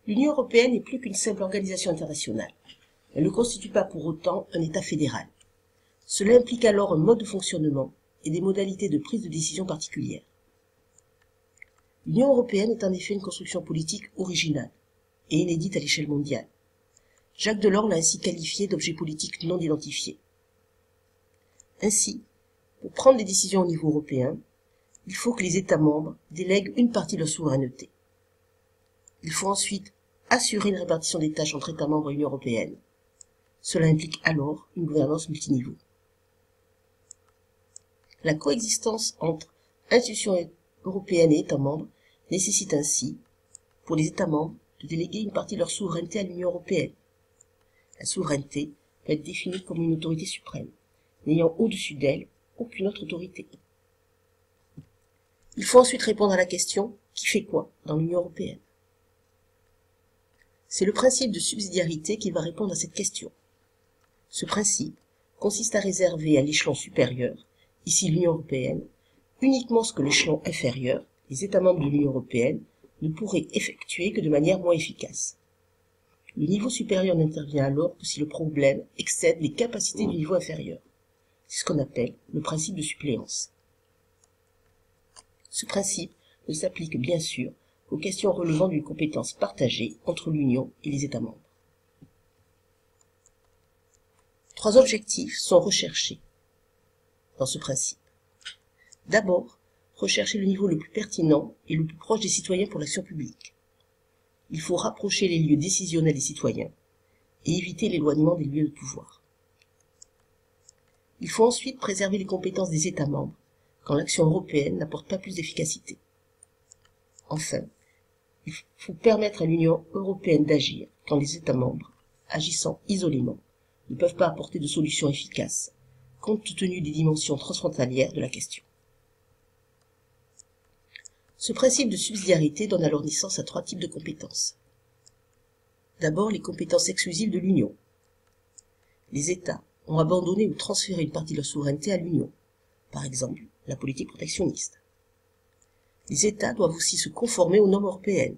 L'Union européenne n'est plus qu'une simple organisation internationale. Elle ne constitue pas pour autant un État fédéral. Cela implique alors un mode de fonctionnement et des modalités de prise de décision particulières. L'Union européenne est en effet une construction politique originale et inédite à l'échelle mondiale. Jacques Delors l'a ainsi qualifiée d'objet politique non identifié. Ainsi, pour prendre des décisions au niveau européen, il faut que les États membres délèguent une partie de leur souveraineté. Il faut ensuite assurer une répartition des tâches entre États membres et Union européenne. Cela implique alors une gouvernance multiniveau. La coexistence entre institutions européennes et États membres nécessite ainsi, pour les États membres, de déléguer une partie de leur souveraineté à l'Union européenne. La souveraineté peut être définie comme une autorité suprême, n'ayant au-dessus d'elle aucune autre autorité. Il faut ensuite répondre à la question « qui fait quoi » dans l'Union européenne. C'est le principe de subsidiarité qui va répondre à cette question. Ce principe consiste à réserver à l'échelon supérieur, ici l'Union européenne, uniquement ce que l'échelon inférieur, les États membres de l'Union européenne, ne pourraient effectuer que de manière moins efficace. Le niveau supérieur n'intervient alors que si le problème excède les capacités du niveau inférieur. C'est ce qu'on appelle le principe de suppléance. Ce principe ne s'applique bien sûr qu'aux questions relevant d'une compétence partagée entre l'Union et les États membres. 3 objectifs sont recherchés dans ce principe. D'abord, rechercher le niveau le plus pertinent et le plus proche des citoyens pour l'action publique. Il faut rapprocher les lieux décisionnels des citoyens et éviter l'éloignement des lieux de pouvoir. Il faut ensuite préserver les compétences des États membres quand l'action européenne n'apporte pas plus d'efficacité. Enfin, il faut permettre à l'Union européenne d'agir quand les États membres, agissant isolément, ne peuvent pas apporter de solution efficace, compte tenu des dimensions transfrontalières de la question. Ce principe de subsidiarité donne alors naissance à 3 types de compétences. D'abord, les compétences exclusives de l'Union. Les États ont abandonné ou transféré une partie de leur souveraineté à l'Union, par exemple la politique protectionniste. Les États doivent aussi se conformer aux normes européennes,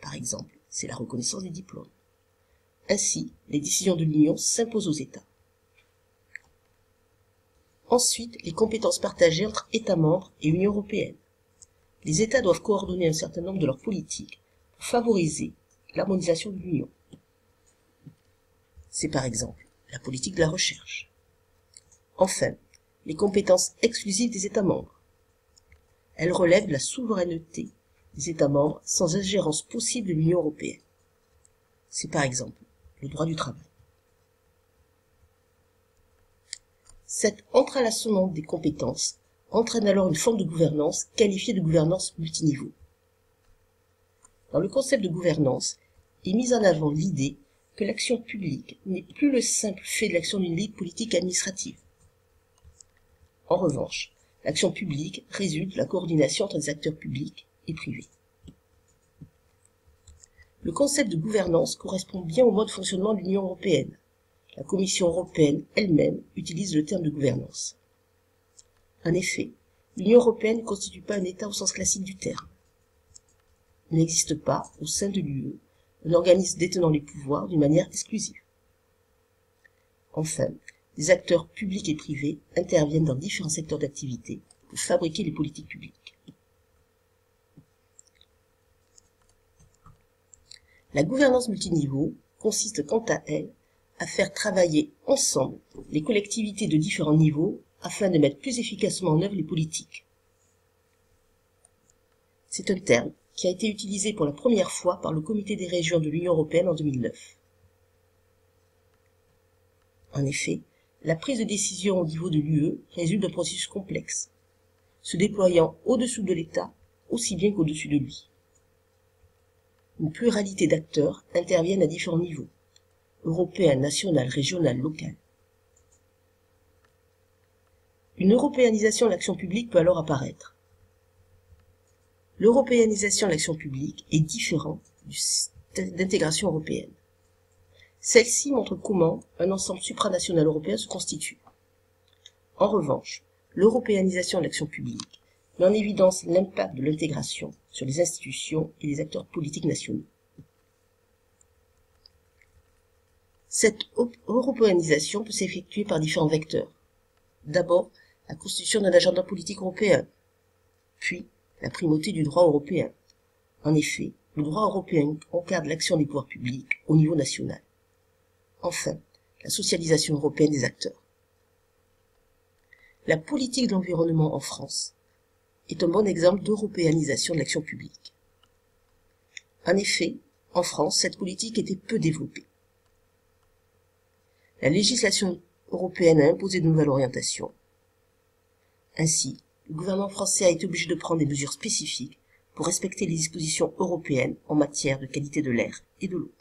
par exemple, c'est la reconnaissance des diplômes. Ainsi, les décisions de l'Union s'imposent aux États. Ensuite, les compétences partagées entre États membres et Union européenne. Les États doivent coordonner un certain nombre de leurs politiques pour favoriser l'harmonisation de l'Union. C'est par exemple la politique de la recherche. Enfin, les compétences exclusives des États membres. Elles relèvent de la souveraineté des États membres sans ingérence possible de l'Union européenne. C'est par exemple le droit du travail. Cet entrelacement des compétences entraîne alors une forme de gouvernance qualifiée de gouvernance multiniveau. Dans le concept de gouvernance est mise en avant l'idée que l'action publique n'est plus le simple fait de l'action d'une élite politique administrative. En revanche, l'action publique résulte de la coordination entre les acteurs publics et privés. Le concept de gouvernance correspond bien au mode de fonctionnement de l'Union européenne. La Commission européenne elle-même utilise le terme de gouvernance. En effet, l'Union européenne ne constitue pas un État au sens classique du terme. Il n'existe pas, au sein de l'UE, un organisme détenant les pouvoirs d'une manière exclusive. Enfin, les acteurs publics et privés interviennent dans différents secteurs d'activité pour fabriquer les politiques publiques. La gouvernance multiniveau consiste quant à elle à faire travailler ensemble les collectivités de différents niveaux afin de mettre plus efficacement en œuvre les politiques. C'est un terme qui a été utilisé pour la première fois par le Comité des régions de l'Union européenne en 2009. En effet, la prise de décision au niveau de l'UE résulte d'un processus complexe, se déployant au-dessous de l'État aussi bien qu'au-dessus de lui. Une pluralité d'acteurs interviennent à différents niveaux, européen, national, régional, local. Une européanisation de l'action publique peut alors apparaître. L'européanisation de l'action publique est différente d'intégration européenne. Celle-ci montre comment un ensemble supranational européen se constitue. En revanche, l'européanisation de l'action publique met en évidence l'impact de l'intégration sur les institutions et les acteurs politiques nationaux. Cette européanisation peut s'effectuer par différents vecteurs. D'abord, la constitution d'un agenda politique européen, puis la primauté du droit européen. En effet, le droit européen encadre l'action des pouvoirs publics au niveau national. Enfin, la socialisation européenne des acteurs. La politique de l'environnement en France est un bon exemple d'européanisation de l'action publique. En effet, en France, cette politique était peu développée. La législation européenne a imposé de nouvelles orientations. Ainsi, le gouvernement français a été obligé de prendre des mesures spécifiques pour respecter les dispositions européennes en matière de qualité de l'air et de l'eau.